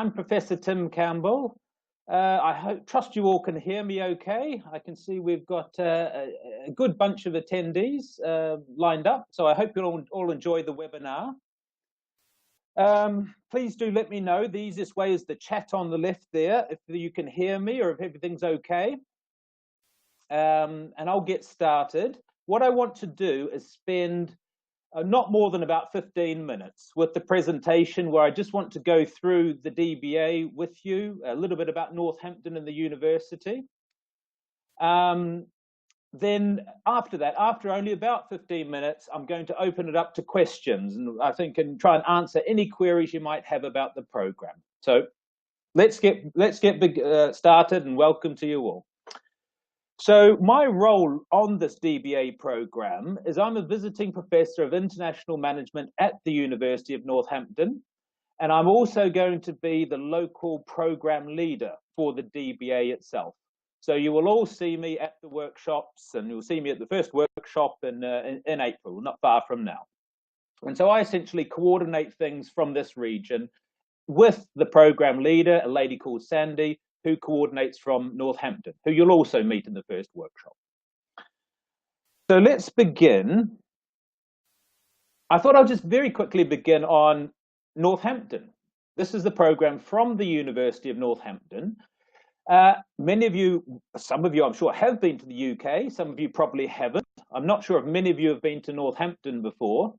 I'm Professor Tim Campbell. Trust you all can hear me okay. I can see we've got a good bunch of attendees lined up, so I hope you'll all enjoy the webinar. Please do let me know. The easiest way is the chat on the left there, if you can hear me or if everything's okay. And I'll get started. What I want to do is spend not more than about 15 minutes with the presentation, where I just want to go through the DBA with you, a little bit about Northampton and the university. Then after that, after only about 15 minutes, I'm going to open it up to questions, and I think and try and answer any queries you might have about the program. So let's get started, and welcome to you all. So my role on this DBA program is I'm a visiting professor of international management at the University of Northampton, and I'm also going to be the local program leader for the DBA itself. So you will all see me at the workshops, and you'll see me at the first workshop in April, not far from now. And so I essentially coordinate things from this region with the program leader, a lady called Sandy, who coordinates from Northampton, who you'll also meet in the first workshop. So let's begin. I thought I'll just very quickly begin on Northampton. This is the program from the University of Northampton. Many of you, some of you I'm sure have been to the UK, some of you probably haven't. I'm not sure if many of you have been to Northampton before.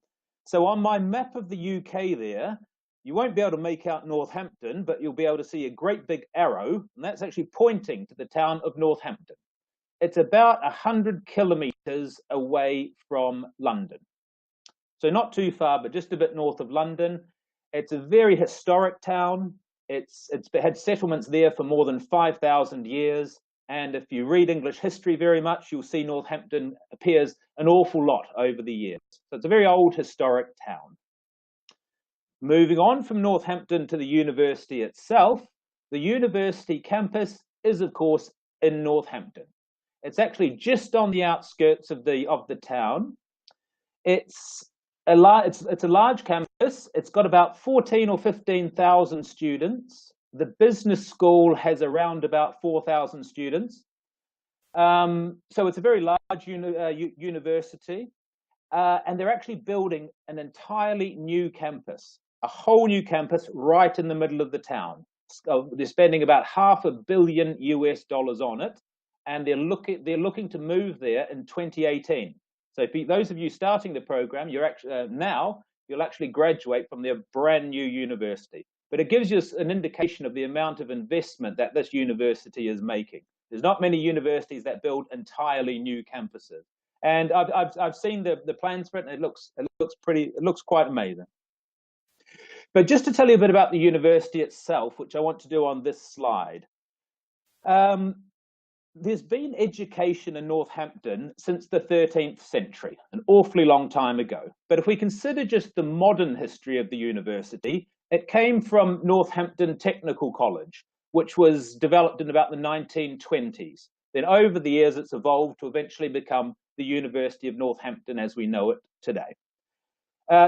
So on my map of the UK there, you won't be able to make out Northampton, but you'll be able to see a great big arrow, and that's actually pointing to the town of Northampton. It's about 100 kilometres away from London. So not too far, but just a bit north of London. It's a very historic town. It's had settlements there for more than 5,000 years. And if you read English history very much, you'll see Northampton appears an awful lot over the years. So it's a very old historic town. Moving on from Northampton to the university itself, the university campus is, of course, in Northampton. It's actually just on the outskirts of the town. It's a large campus. It's got about 14 or 15,000 students. The business school has around about 4,000 students. So it's a very large university, and they're actually building an entirely new campus. A whole new campus right in the middle of the town. They're spending about $500 million on it, and they're looking to move there in 2018. So for those of you starting the program, you'll actually graduate from their brand new university. But it gives you an indication of the amount of investment that this university is making. There's not many universities that build entirely new campuses, and I've seen the plans for it, and it looks quite amazing. But just to tell you a bit about the university itself, which I want to do on this slide, there's been education in Northampton since the 13th century, an awfully long time ago. But if we consider just the modern history of the university, it came from Northampton Technical College, which was developed in about the 1920s. Then over the years, it's evolved to eventually become the University of Northampton as we know it today.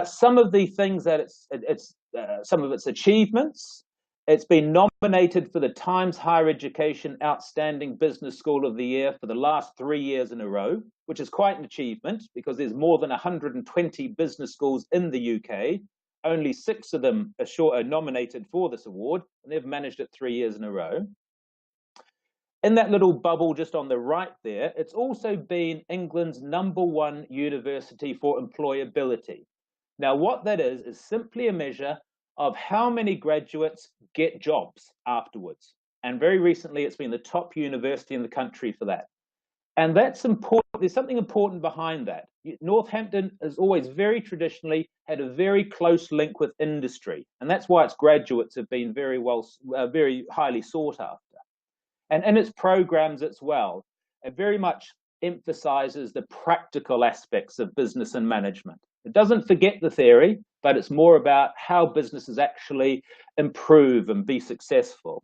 Some of the things that some of its achievements, it's been nominated for the Times Higher Education Outstanding Business School of the Year for the last 3 years in a row, which is quite an achievement because there's more than 120 business schools in the UK. Only 6 of them are nominated for this award, and they've managed it 3 years in a row. In that little bubble just on the right there, it's also been England's #1 university for employability. Now, what that is simply a measure of how many graduates get jobs afterwards. And very recently, it's been the top university in the country for that. And that's important. There's something important behind that. Northampton has always very traditionally had a very close link with industry. And that's why its graduates have been very highly sought after. And in its programs as well, it very much emphasizes the practical aspects of business and management. It doesn't forget the theory, but it's more about how businesses actually improve and be successful.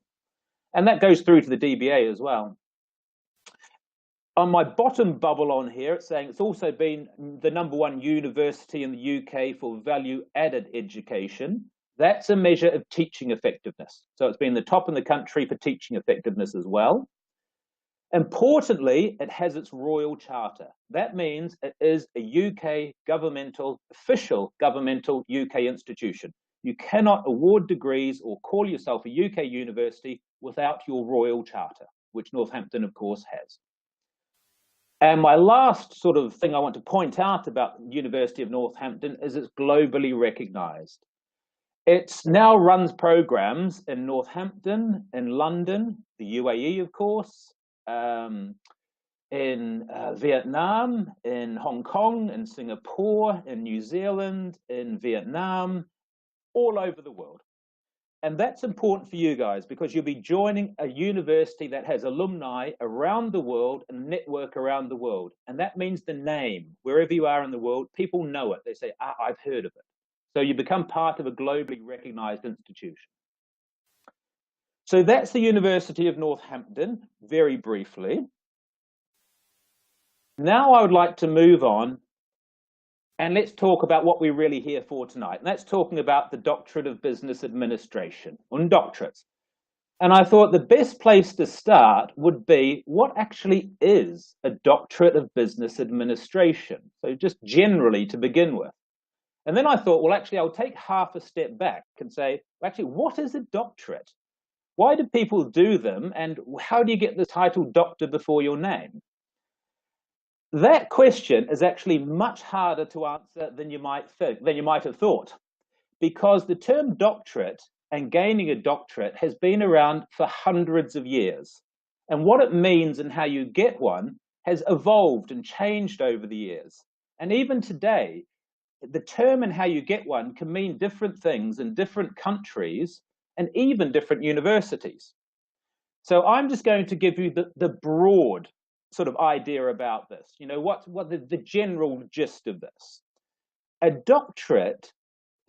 And that goes through to the DBA as well. On my bottom bubble on here, it's saying it's also been the #1 university in the UK for value-added education. That's a measure of teaching effectiveness. So it's been the top in the country for teaching effectiveness as well. Importantly, it has its royal charter. That means it is a UK official governmental UK institution. You cannot award degrees or call yourself a UK university without your royal charter, which Northampton, of course, has. And my last sort of thing I want to point out about the University of Northampton is it's globally recognized. It now runs programs in Northampton, in London, the UAE, of course, in Vietnam, in Hong Kong, in Singapore, in New Zealand, in Vietnam, all over the world. And that's important for you guys because you'll be joining a university that has alumni around the world and network around the world. And that means the name, wherever you are in the world, people know it. They say, I've heard of it. So you become part of a globally recognized institution. So that's the University of Northampton, very briefly. Now I would like to move on and let's talk about what we're really here for tonight. And that's talking about the Doctorate of Business Administration, or doctorates. And I thought the best place to start would be what actually is a Doctorate of Business Administration? So just generally to begin with. And then I thought, well, actually, I'll take half a step back and say, actually, what is a doctorate? Why do people do them? And how do you get the title doctor before your name? That question is actually much harder to answer than you might have thought, because the term doctorate and gaining a doctorate has been around for hundreds of years. And what it means and how you get one has evolved and changed over the years. And even today, the term and how you get one can mean different things in different countries and even different universities. So I'm just going to give you the broad sort of idea about this. You know, what the general gist of this. A doctorate,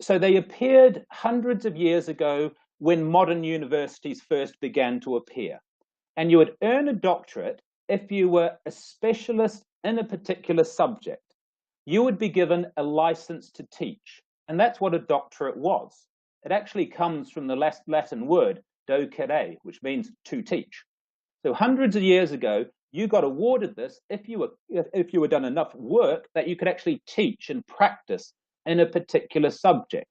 so they appeared hundreds of years ago when modern universities first began to appear. And you would earn a doctorate if you were a specialist in a particular subject. You would be given a license to teach. And that's what a doctorate was. It actually comes from the Latin word docere, which means to teach. So hundreds of years ago, you got awarded this if you were done enough work that you could actually teach and practice in a particular subject.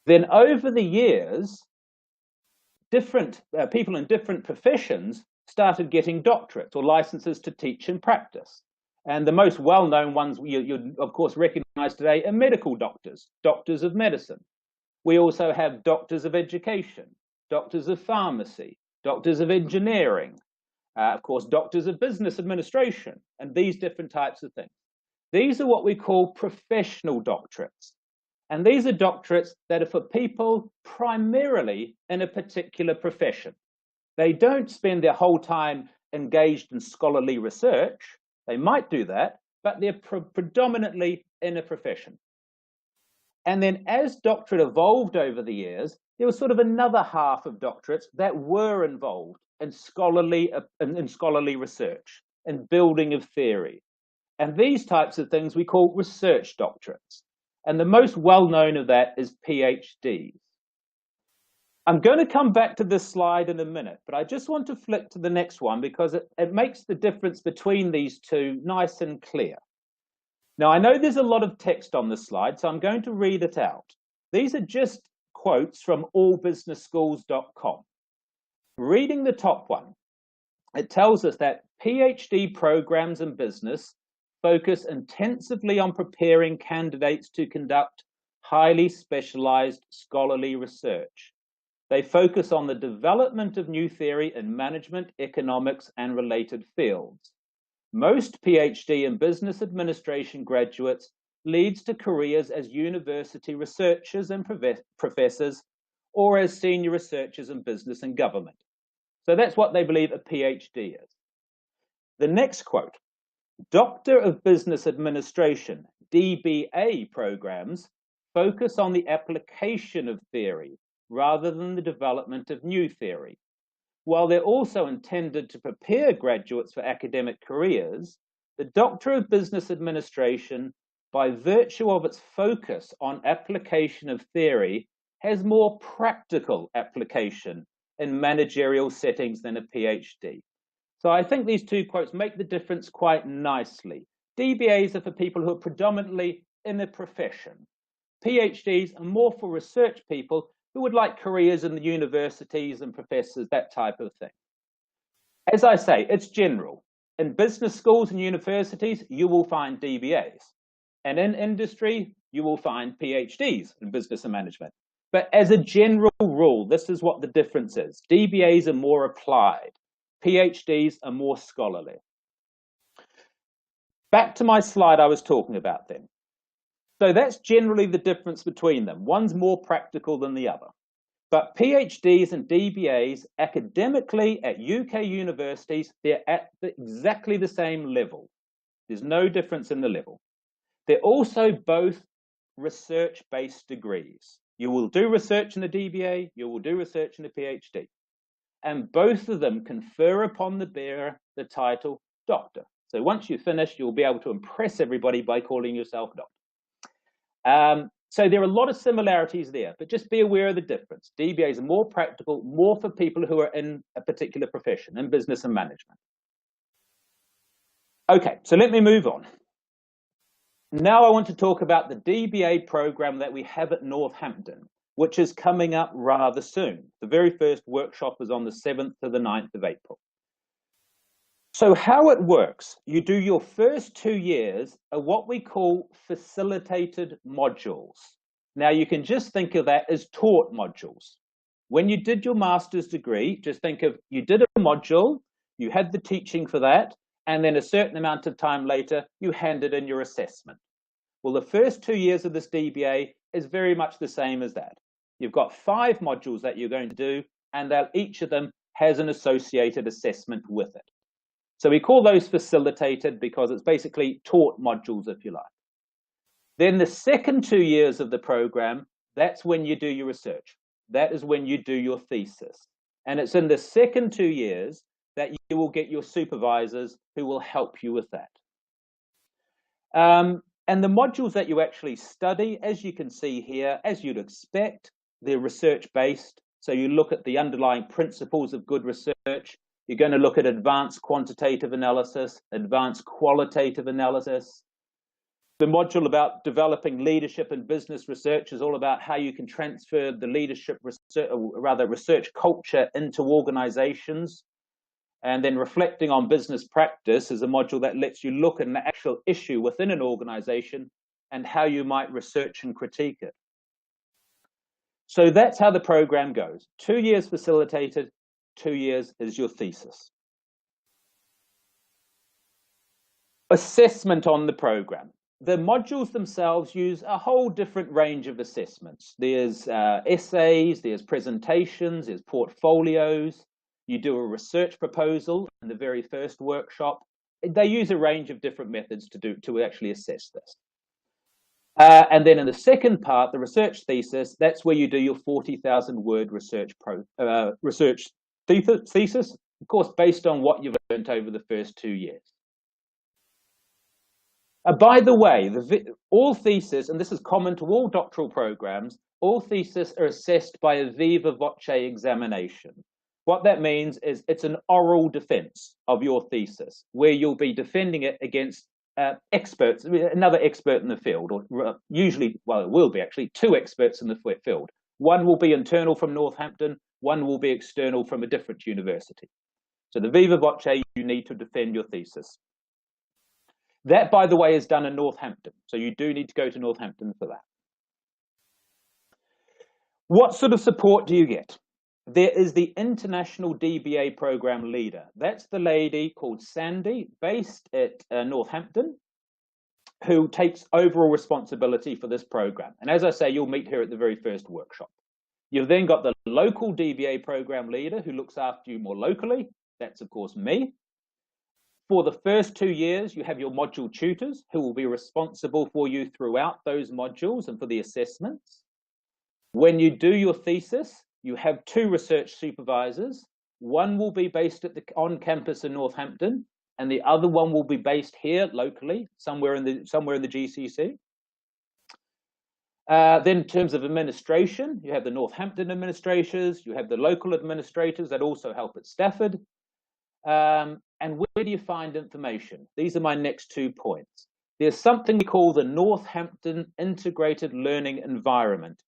Then over the years, different people in different professions started getting doctorates or licenses to teach and practice. And the most well-known ones you of course recognize today are medical doctors, doctors of medicine. We also have doctors of education, doctors of pharmacy, doctors of engineering, of course, doctors of business administration, and these different types of things. These are what we call professional doctorates. And these are doctorates that are for people primarily in a particular profession. They don't spend their whole time engaged in scholarly research. They might do that, but they're predominantly in a profession. And then as doctorate evolved over the years, there was sort of another half of doctorates that were involved in scholarly research and building of theory. And these types of things we call research doctorates. And the most well-known of that is PhDs. I'm going to come back to this slide in a minute, but I just want to flick to the next one because it makes the difference between these two nice and clear. Now, I know there's a lot of text on this slide, so I'm going to read it out. These are just quotes from allbusinessschools.com. Reading the top one, it tells us that PhD programs in business focus intensively on preparing candidates to conduct highly specialized scholarly research. They focus on the development of new theory in management, economics, and related fields. Most PhD in business administration graduates leads to careers as university researchers and professors or as senior researchers in business and government. So that's what they believe a PhD is. The next quote, Doctor of Business Administration, DBA programs focus on the application of theory rather than the development of new theory. While they're also intended to prepare graduates for academic careers, the Doctor of Business Administration, by virtue of its focus on application of theory, has more practical application in managerial settings than a PhD. So I think these two quotes make the difference quite nicely. DBAs are for people who are predominantly in a profession. PhDs are more for research people who would like careers in the universities and professors, that type of thing. As I say, it's general. In business schools and universities, you will find DBAs. And in industry, you will find PhDs in business and management. But as a general rule, this is what the difference is. DBAs are more applied. PhDs are more scholarly. Back to my slide I was talking about then. So that's generally the difference between them. One's more practical than the other. But PhDs and DBAs academically at UK universities, they're at exactly the same level. There's no difference in the level. They're also both research-based degrees. You will do research in a DBA, you will do research in a PhD. And both of them confer upon the bearer the title doctor. So once you've finished, you'll be able to impress everybody by calling yourself doctor. So there are a lot of similarities there, but just be aware of the difference. DBAs are more practical, more for people who are in a particular profession, in business and management. Okay, so let me move on. Now I want to talk about the DBA program that we have at Northampton, which is coming up rather soon. The very first workshop is on the 7th to the 9th of April. So how it works, you do your first 2 years of what we call facilitated modules. Now you can just think of that as taught modules. When you did your master's degree, just think of you did a module, you had the teaching for that, and then a certain amount of time later, you handed in your assessment. Well, the first 2 years of this DBA is very much the same as that. You've got 5 modules that you're going to do, and each of them has an associated assessment with it. So we call those facilitated because it's basically taught modules, if you like. Then the second 2 years of the program, that's when you do your research. That is when you do your thesis. And it's in the second 2 years that you will get your supervisors who will help you with that. And the modules that you actually study, as you can see here, as you'd expect, they're research-based. So you look at the underlying principles of good research. You're going to look at advanced quantitative analysis, advanced qualitative analysis. The module about developing leadership and business research is all about how you can transfer the leadership research, or rather research culture into organizations. And then reflecting on business practice is a module that lets you look at an actual issue within an organization and how you might research and critique it. So that's how the program goes. 2 years facilitated, 2 years is your thesis. Assessment on the program. The modules themselves use a whole different range of assessments. There's essays, there's presentations, there's portfolios. You do a research proposal in the very first workshop. They use a range of different methods to actually assess this. And then in the second part, the research thesis, that's where you do your 40,000 word research thesis, of course, based on what you've learned over the first 2 years. By the way, all theses, and this is common to all doctoral programs, all theses are assessed by a viva voce examination. What that means is it's an oral defense of your thesis, where you'll be defending it against experts, another expert in the field, or usually, well, it will be actually 2 experts in the field. One will be internal from Northampton, one will be external from a different university. So the viva voce, you need to defend your thesis. That, by the way, is done in Northampton. So you do need to go to Northampton for that. What sort of support do you get? There is the International DBA Program Leader. That's the lady called Sandy, based at Northampton, who takes overall responsibility for this program. And as I say, you'll meet her at the very first workshop. You've then got the local DBA Program Leader who looks after you more locally. That's, of course, me. For the first 2 years, you have your module tutors who will be responsible for you throughout those modules and for the assessments. When you do your thesis, you have 2 research supervisors. One will be based on campus in Northampton, and the other one will be based here locally, somewhere in the GCC. Then in terms of administration, you have the Northampton administrators, you have the local administrators that also help at Stafford. And where do you find information? These are my next 2 points. There's something we call the Northampton Integrated Learning Environment.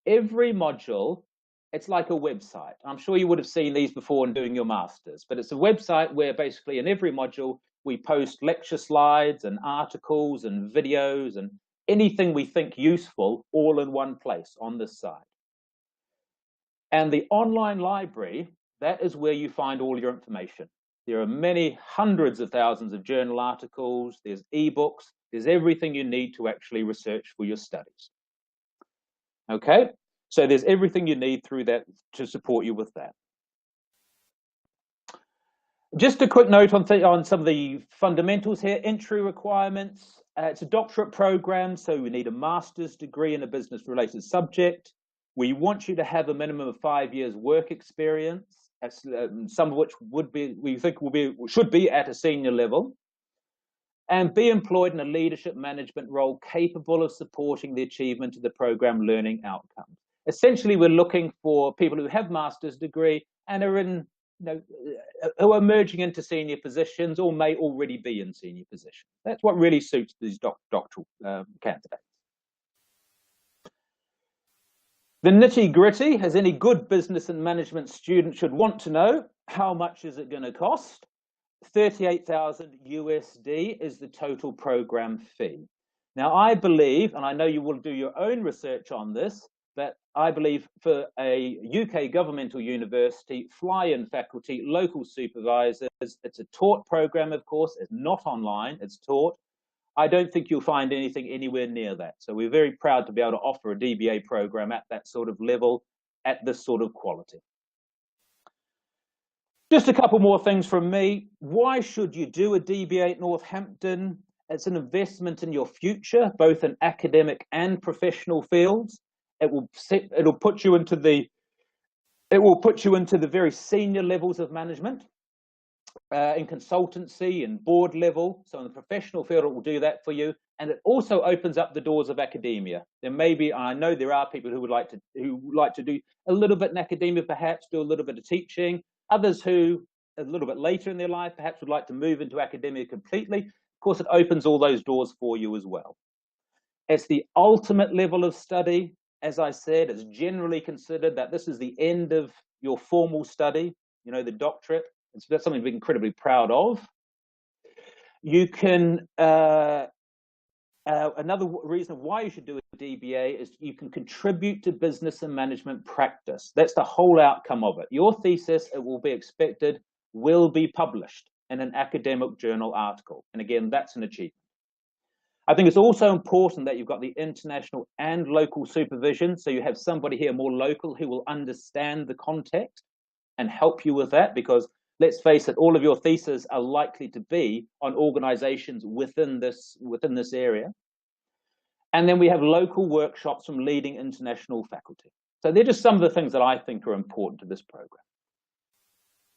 Every module, it's like a website. I'm sure you would have seen these before in doing your masters, but it's a website where basically in every module, we post lecture slides and articles and videos and anything we think useful all in one place on this site. And the online library, that is where you find all your information. There are many hundreds of thousands of journal articles, there's ebooks, there's everything you need to actually research for your studies. Okay, so there's everything you need through that to support you with that. Just a quick note on some of the fundamentals here. Entry requirements. It's a doctorate program, so we need a master's degree in a business-related subject. We want you to have a minimum of 5 years work experience, some of which we think should be at a senior level, and be employed in a leadership management role capable of supporting the achievement of the program learning outcomes. Essentially, we're looking for people who have master's degree and are in, who are merging into senior positions or may already be in senior positions. That's what really suits these doctoral candidates. The nitty-gritty, as any good business and management student should want to know, how much is it going to cost? 38,000 USD is the total program fee. Now, I believe, and I know you will do your own research on this, but I believe for a UK governmental university, fly-in faculty, local supervisors, it's a taught program, of course. It's not online, it's taught. I don't think you'll find anything anywhere near that. So we're very proud to be able to offer a DBA program at that sort of level, at this sort of quality. Just a couple more things from me. Why should you do a DBA at Northampton? It's an investment in your future, both in academic and professional fields. It'll put you into the very senior levels of management, in consultancy and board level. So in the professional field, it will do that for you, and it also opens up the doors of academia. There may be, I know there are people who would like to do a little bit in academia, perhaps do a little bit of teaching. Others who, a little bit later in their life, perhaps would like to move into academia completely. Of course, it opens all those doors for you as well. It's the ultimate level of study. As I said, it's generally considered that this is the end of your formal study, the doctorate. That's something to be incredibly proud of. You can, another reason why you should do a DBA is you can contribute to business and management practice. That's the whole outcome of it. Your thesis, it will be expected, will be published in an academic journal article. And again, that's an achievement. I think it's also important that you've got the international and local supervision. So you have somebody here more local who will understand the context and help you with that, because let's face it, all of your theses are likely to be on organizations within this area. And then we have local workshops from leading international faculty. So they're just some of the things that I think are important to this program.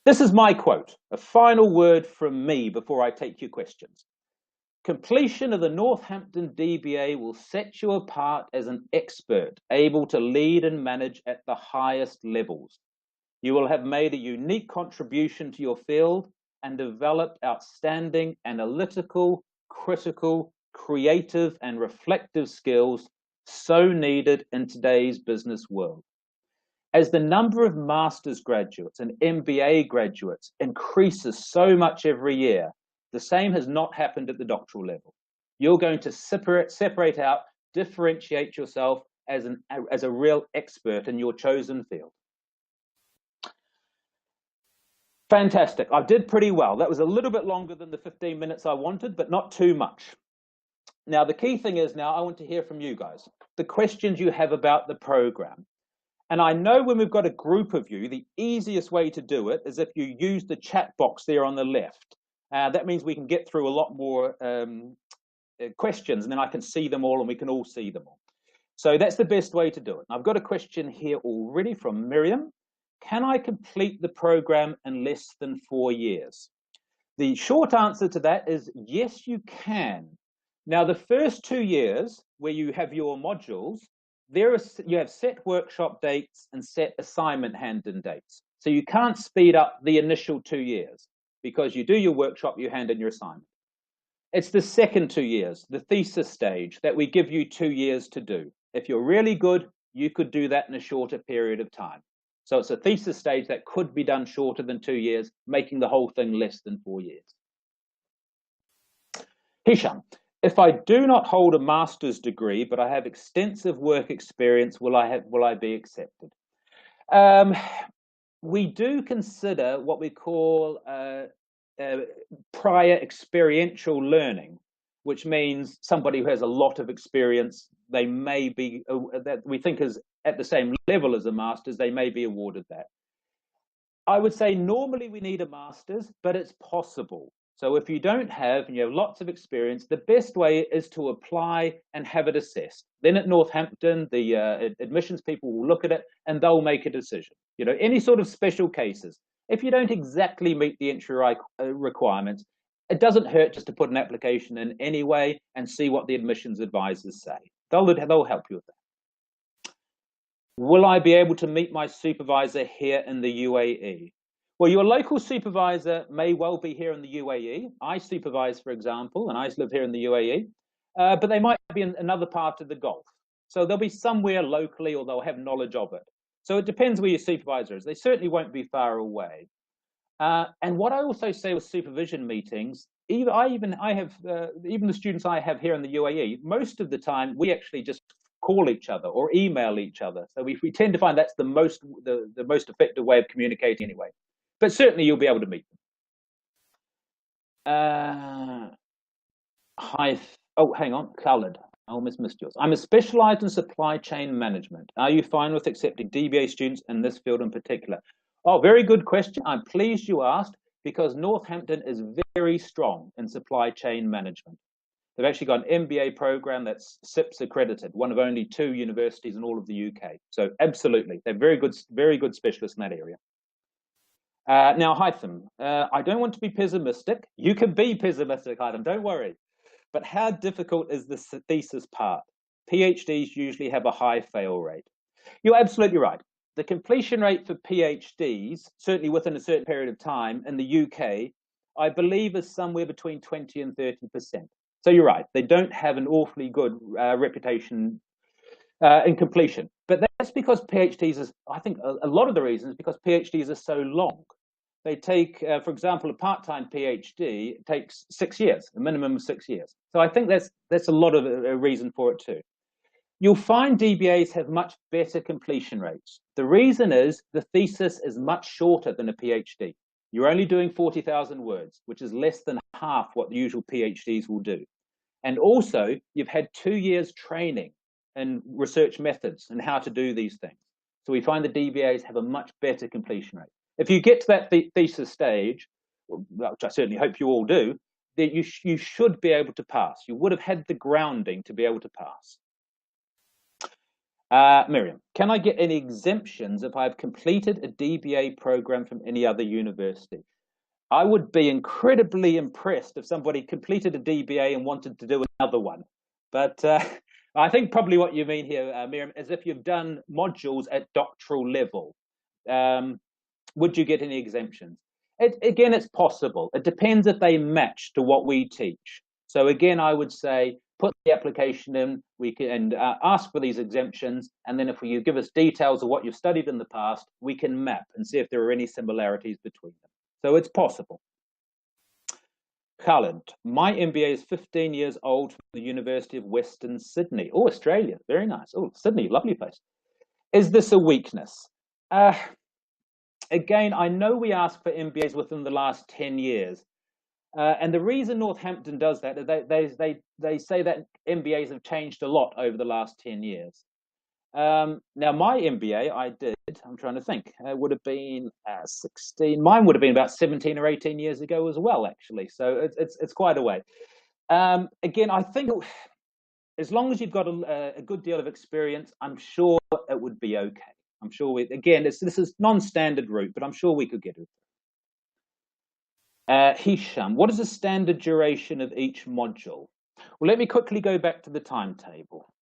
This is my quote, a final word from me before I take your questions. Completion of the Northampton DBA will set you apart as an expert, able to lead and manage at the highest levels. You will have made a unique contribution to your field and developed outstanding analytical, critical, creative, and reflective skills so needed in today's business world. As the number of master's graduates and MBA graduates increases so much every year, the same has not happened at the doctoral level. You're going to separate out, differentiate yourself as a real expert in your chosen field. Fantastic. I did pretty well. That was a little bit longer than the 15 minutes I wanted, but not too much. Now, the key thing is now I want to hear from you guys, the questions you have about the program. And I know when we've got a group of you, the easiest way to do it is if you use the chat box there on the left. That means we can get through a lot more questions, and then I can see them all and we can all see them all. So that's the best way to do it. I've got a question here already from Miriam. Can I complete the program in less than 4 years? The short answer to that is yes, you can. Now, the first 2 years where you have your modules, you have set workshop dates and set assignment hand-in dates. So you can't speed up the initial 2 years because you do your workshop, you hand in your assignment. It's the second 2 years, the thesis stage, that we give you 2 years to do. If you're really good, you could do that in a shorter period of time. So it's a thesis stage that could be done shorter than 2 years, making the whole thing less than 4 years. Hisham, if I do not hold a master's degree, but I have extensive work experience, will I be accepted? We do consider what we call prior experiential learning, which means somebody who has a lot of experience, they may be, that we think is at the same level as a master's, they may be awarded that. I would say normally we need a master's, but it's possible. So if you don't have, and you have lots of experience, the best way is to apply and have it assessed. Then at Northampton, the admissions people will look at it and they'll make a decision. You know, any sort of special cases. If you don't exactly meet the entry requirements, it doesn't hurt just to put an application in anyway and see what the admissions advisors say. They'll help you with that. Will I be able to meet my supervisor here in the UAE? Well, your local supervisor may well be here in the UAE. I supervise, for example, and I live here in the UAE, but they might be in another part of the Gulf. So they'll be somewhere locally, or they'll have knowledge of it. So it depends where your supervisor is. They certainly won't be far away. And what I also say with supervision meetings, even the students I have here in the UAE, most of the time we actually just call each other or email each other. So we tend to find that's the most effective way of communicating anyway. But certainly you'll be able to meet them. Hang on, Khaled. I almost missed yours. I'm specialized in supply chain management. Are you fine with accepting DBA students in this field in particular? Oh, very good question. I'm pleased you asked, because Northampton is very strong in supply chain management. They've actually got an MBA program that's SIPS accredited, one of only 2 universities in all of the UK. So absolutely, they're very good specialists in that area. Now, Hytham, I don't want to be pessimistic. You can be pessimistic, Hytham, don't worry. But how difficult is the thesis part? PhDs usually have a high fail rate. You're absolutely right. The completion rate for PhDs, certainly within a certain period of time in the UK, I believe is somewhere between 20 and 30%. So you're right. They don't have an awfully good reputation in completion. But that's because PhDs I think a lot of the reason is because PhDs are so long. They take, for example, a part-time PhD takes 6 years, a minimum of 6 years. So I think that's a lot of a reason for it too. You'll find DBAs have much better completion rates. The reason is the thesis is much shorter than a PhD. You're only doing 40,000 words, which is less than half what the usual PhDs will do. And also, you've had 2 years training in research methods and how to do these things. So we find the DBAs have a much better completion rate. If you get to that thesis stage, which I certainly hope you all do, that you should be able to pass. You would have had the grounding to be able to pass. Miriam, can I get any exemptions if I've completed a DBA program from any other university? I would be incredibly impressed if somebody completed a DBA and wanted to do another one. But I think probably what you mean here, Miriam, is if you've done modules at doctoral level, would you get any exemptions? Again, it's possible. It depends if they match to what we teach. So again, I would say, put the application in, we can ask for these exemptions, and then if you give us details of what you've studied in the past, we can map and see if there are any similarities between them. So it's possible. Khaled, my MBA is 15 years old from the University of Western Sydney. Oh, Australia, very nice. Oh, Sydney, lovely place. Is this a weakness? Again, I know we ask for MBAs within the last 10 years. And the reason Northampton does that is they say that MBAs have changed a lot over the last 10 years. Now, my MBA, I did, I'm trying to think, would have been 16. Mine would have been about 17 or 18 years ago as well, actually. So it's quite a way. Again, I think as long as you've got a good deal of experience, I'm sure it would be okay. I'm sure this is non-standard route, but I'm sure we could get it. Hisham, what is the standard duration of each module? Well, let me quickly go back to the timetable.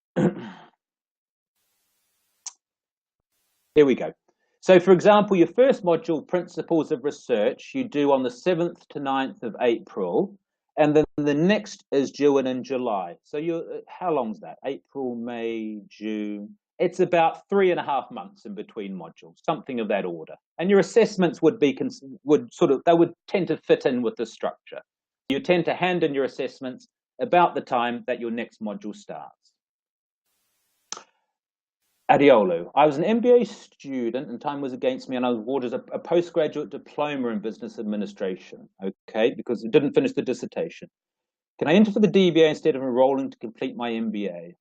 Here we go. So, for example, your first module, Principles of Research, you do on the 7th to 9th of April, and then the next is due in July. So, how long's that? April, May, June. It's about 3.5 months in between modules, something of that order. And your assessments would tend to fit in with the structure. You tend to hand in your assessments about the time that your next module starts. Adiolo. I was an MBA student and time was against me, and I was awarded a postgraduate diploma in business administration, okay, because I didn't finish the dissertation. Can I enter for the DBA instead of enrolling to complete my MBA?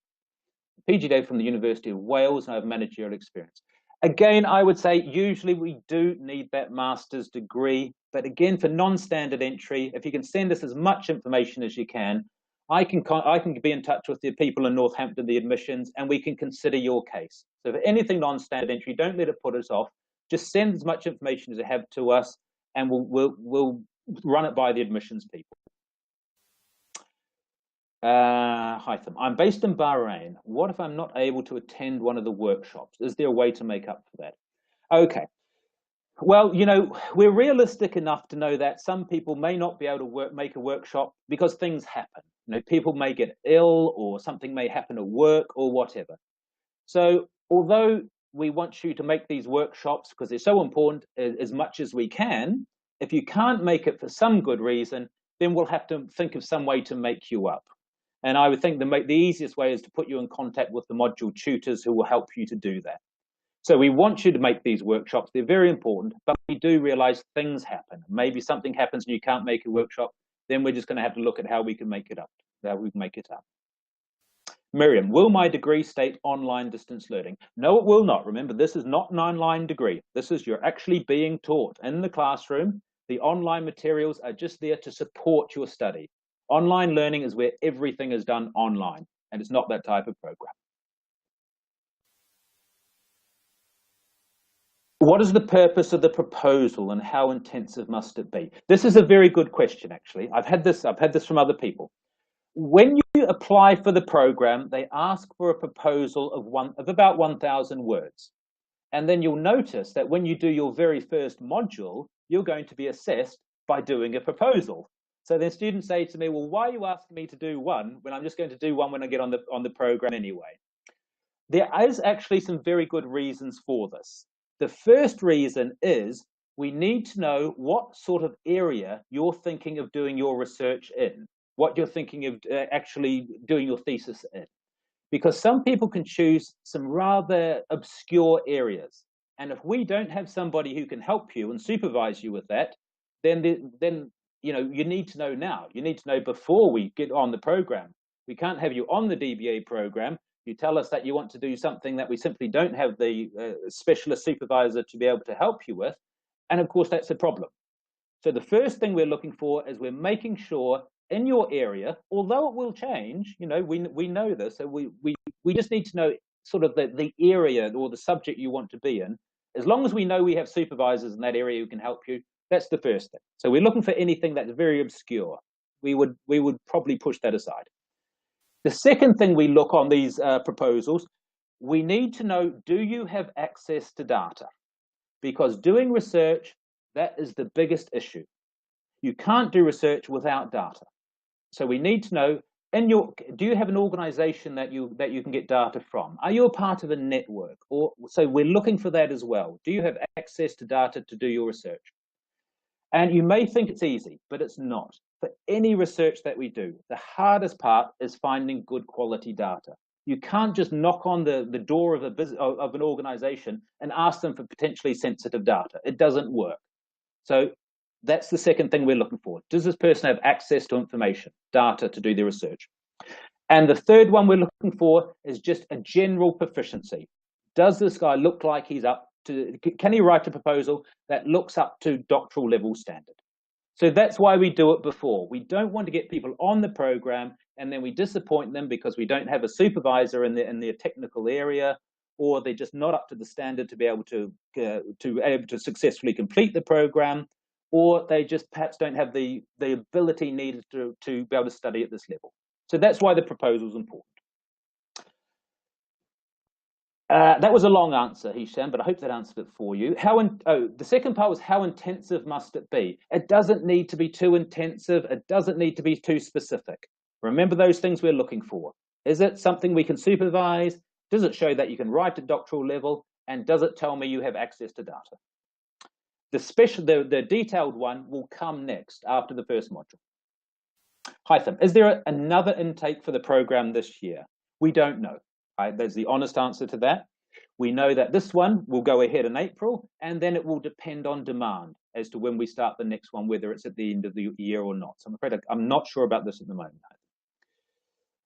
PGD from the University of Wales, and I have managerial experience. Again, I would say usually we do need that master's degree, but again, for non-standard entry, if you can send us as much information as you can, I can be in touch with the people in Northampton, the admissions, and we can consider your case. So for anything non-standard entry, don't let it put us off. Just send as much information as you have to us, and we'll run it by the admissions people. Hytham, I'm based in Bahrain. What if I'm not able to attend one of the workshops? Is there a way to make up for that? Okay. Well, you know, we're realistic enough to know that some people may not be able to make a workshop because things happen. You know, people may get ill or something may happen at work or whatever. So although we want you to make these workshops because they're so important as much as we can, if you can't make it for some good reason, then we'll have to think of some way to make you up. And I would think the easiest way is to put you in contact with the module tutors who will help you to do that. So we want you to make these workshops. They're very important, but we do realize things happen. Maybe something happens and you can't make a workshop. Then we're just going to have to look at how we can make it up. Miriam, will my degree state online distance learning? No, it will not. Remember, this is not an online degree. This is you're actually being taught in the classroom. The online materials are just there to support your study. Online learning is where everything is done online, and it's not that type of program. What is the purpose of the proposal and how intensive must it be? This is a very good question, actually. I've had this from other people. When you apply for the program, they ask for a proposal of about 1,000 words. And then you'll notice that when you do your very first module, you're going to be assessed by doing a proposal. So then students say to me, well, why are you asking me to do one when I'm just going to do one when I get on the program anyway? There is actually some very good reasons for this. The first reason is we need to know what sort of area you're thinking of doing your research in, what you're thinking of actually doing your thesis in. Because some people can choose some rather obscure areas. And if we don't have somebody who can help you and supervise you with that, then you know, you need to know now. You need to know before we get on the program. We can't have you on the DBA program. You tell us that you want to do something that we simply don't have the specialist supervisor to be able to help you with. And of course, that's a problem. So the first thing we're looking for is we're making sure in your area, although it will change, you know, we know this, so we just need to know sort of the area or the subject you want to be in. As long as we know we have supervisors in that area who can help you, that's the first thing. So we're looking for anything that's very obscure. We would probably push that aside. The second thing we look on these proposals, we need to know, do you have access to data? Because doing research, that is the biggest issue. You can't do research without data. So we need to know, do you have an organization that you can get data from? Are you a part of a network? So we're looking for that as well. Do you have access to data to do your research? And you may think it's easy, but it's not. For any research that we do, the hardest part is finding good quality data. You can't just knock on the door of an organization and ask them for potentially sensitive data. It doesn't work. So that's the second thing we're looking for. Does this person have access to information, data to do their research? And the third one we're looking for is just a general proficiency. Does this guy look like he's up to, can he write a proposal that looks up to doctoral level standard? So that's why we do it before. We don't want to get people on the program and then we disappoint them because we don't have a supervisor in their technical area, or they're just not up to the standard to be able to successfully complete the program, or they just perhaps don't have the ability needed to be able to study at this level. So that's why the proposal is important. That was a long answer, Hisham, but I hope that answered it for you. The second part was how intensive must it be? It doesn't need to be too intensive. It doesn't need to be too specific. Remember those things we're looking for. Is it something we can supervise? Does it show that you can write at doctoral level? And does it tell me you have access to data? The detailed one will come next after the first module. Hytham, is there another intake for the program this year? We don't know. There's the honest answer to that. We know that this one will go ahead in April, and then it will depend on demand as to when we start the next one, whether it's at the end of the year or not. So I'm afraid I'm not sure about this at the moment.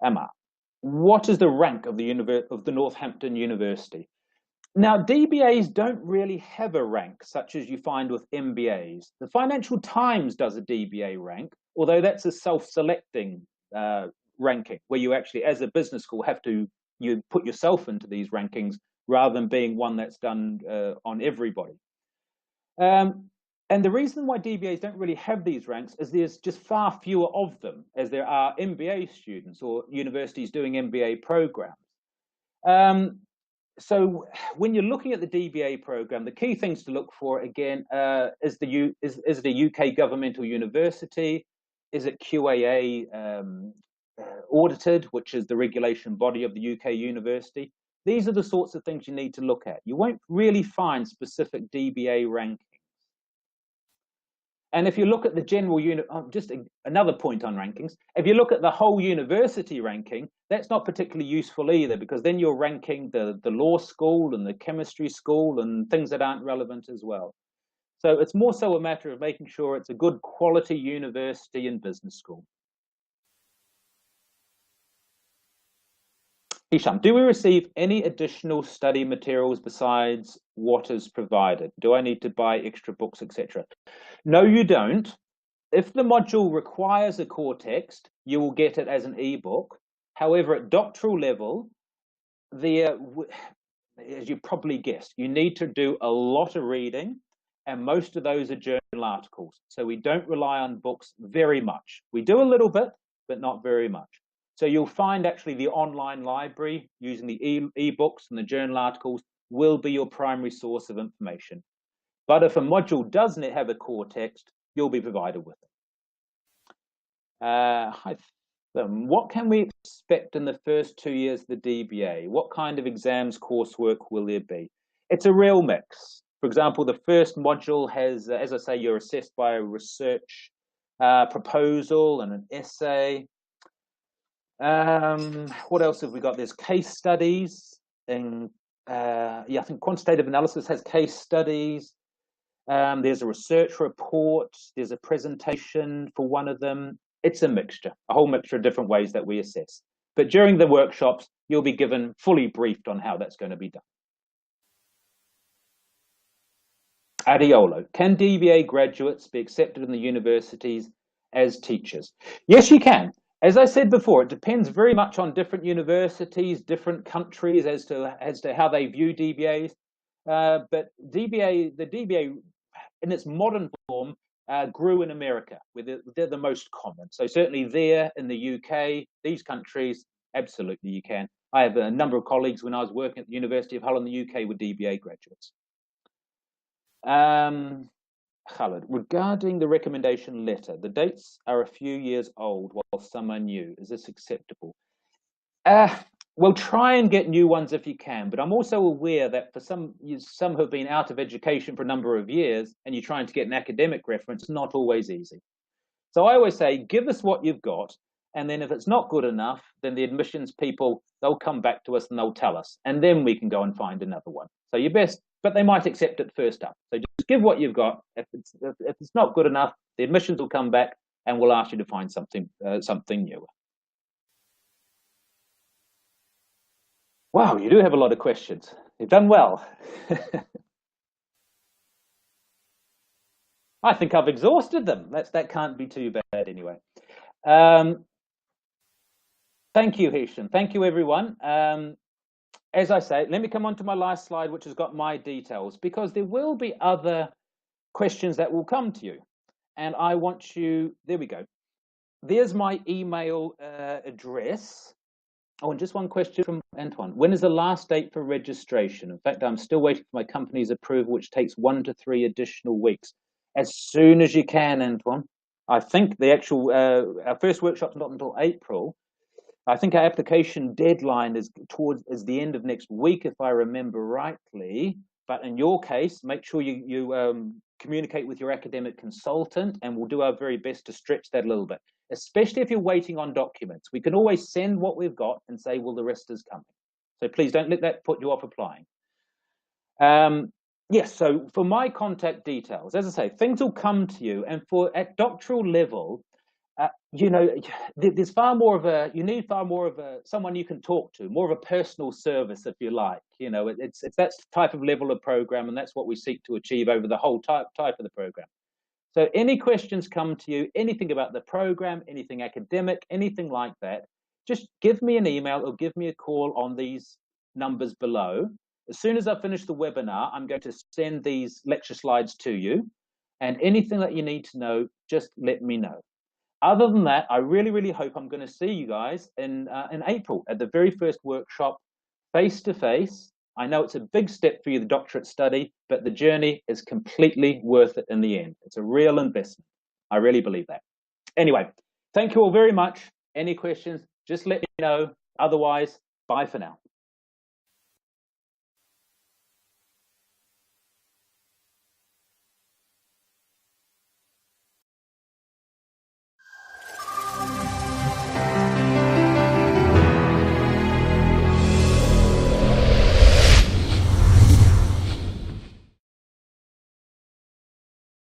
Emma, what is the rank of the Northampton University? Now, DBAs don't really have a rank, such as you find with MBAs. The Financial Times does a DBA rank, although that's a self-selecting ranking, where you actually, as a business school, you put yourself into these rankings rather than being one that's done on everybody. And the reason why DBAs don't really have these ranks is there's just far fewer of them, as there are MBA students or universities doing MBA programs. So when you're looking at the DBA program, the key things to look for, again, is it a UK governmental university? Is it QAA audited, which is the regulation body of the UK university? These are the sorts of things you need to look at. You won't really find specific DBA rankings. And if you look at the general another point on rankings, if you look at the whole university ranking, that's not particularly useful either, because then you're ranking the law school and the chemistry school and things that aren't relevant as well. So it's more so a matter of making sure it's a good quality university and business school. Hisham, do we receive any additional study materials besides what is provided? Do I need to buy extra books, etc.? No, you don't. If the module requires a core text, you will get it as an ebook. However, at doctoral level, as you probably guessed, you need to do a lot of reading, and most of those are journal articles. So we don't rely on books very much. We do a little bit, but not very much. So you'll find actually the online library using the e-books and the journal articles will be your primary source of information. But if a module doesn't have a core text, you'll be provided with it. What can we expect in the first 2 years of the DBA? What kind of exams, coursework will there be? It's a real mix. For example, the first module has, as I say, you're assessed by a research proposal and an essay. What else have we got? There's case studies, and I think quantitative analysis has case studies. There's a research report. There's a presentation for one of them. It's a mixture, a whole mixture of different ways that we assess. But during the workshops, you'll be given fully briefed on how that's going to be done. Adiolo, can DBA graduates be accepted in the universities as teachers? Yes, you can. As I said before, it depends very much on different universities, different countries as to how they view DBAs. But the DBA in its modern form grew in America, where they're the most common. So certainly there in the UK, these countries, absolutely you can. I have a number of colleagues when I was working at the University of Hull in the UK with DBA graduates. Khalid, regarding the recommendation letter, the dates are a few years old while some are new. Is this acceptable? Well, try and get new ones if you can, but I'm also aware that for some who have been out of education for a number of years and you're trying to get an academic reference, it's not always easy. So I always say, give us what you've got, and then if it's not good enough, then the admissions people, they'll come back to us and they'll tell us, and then we can go and find another one. So your best, but they might accept it first up. So just give what you've got. If it's not good enough, the admissions will come back and we'll ask you to find something newer. Wow, you do have a lot of questions. You've done well. I think I've exhausted them. That can't be too bad anyway. Thank you, Hisham. Thank you, everyone. As I say, let me come on to my last slide, which has got my details, because there will be other questions that will come to you. And I want you, there we go. There's my email address. Oh, and just one question from Antoine. When is the last date for registration? In fact, I'm still waiting for my company's approval, which takes 1 to 3 additional weeks. As soon as you can, Antoine. I think the actual our first workshop's not until April. I think our application deadline is the end of next week, if I remember rightly. But in your case, make sure you communicate with your academic consultant, and we'll do our very best to stretch that a little bit, especially if you're waiting on documents. We can always send what we've got and say, well, the rest is coming. So please don't let that put you off applying. Yes, so for my contact details, as I say, things will come to you. And at doctoral level, you know, there's far more of a, you need far more of a, someone you can talk to, more of a personal service, if you like. You know, it's that type of level of program, and that's what we seek to achieve over the whole type of the program. So any questions come to you, anything about the program, anything academic, anything like that, just give me an email or give me a call on these numbers below. As soon as I finish the webinar, I'm going to send these lecture slides to you, and anything that you need to know, just let me know. Other than that, I really, really hope I'm going to see you guys in April at the very first workshop, face to face. I know it's a big step for you, the doctorate study, but the journey is completely worth it in the end. It's a real investment. I really believe that. Anyway, thank you all very much. Any questions, just let me know. Otherwise, bye for now.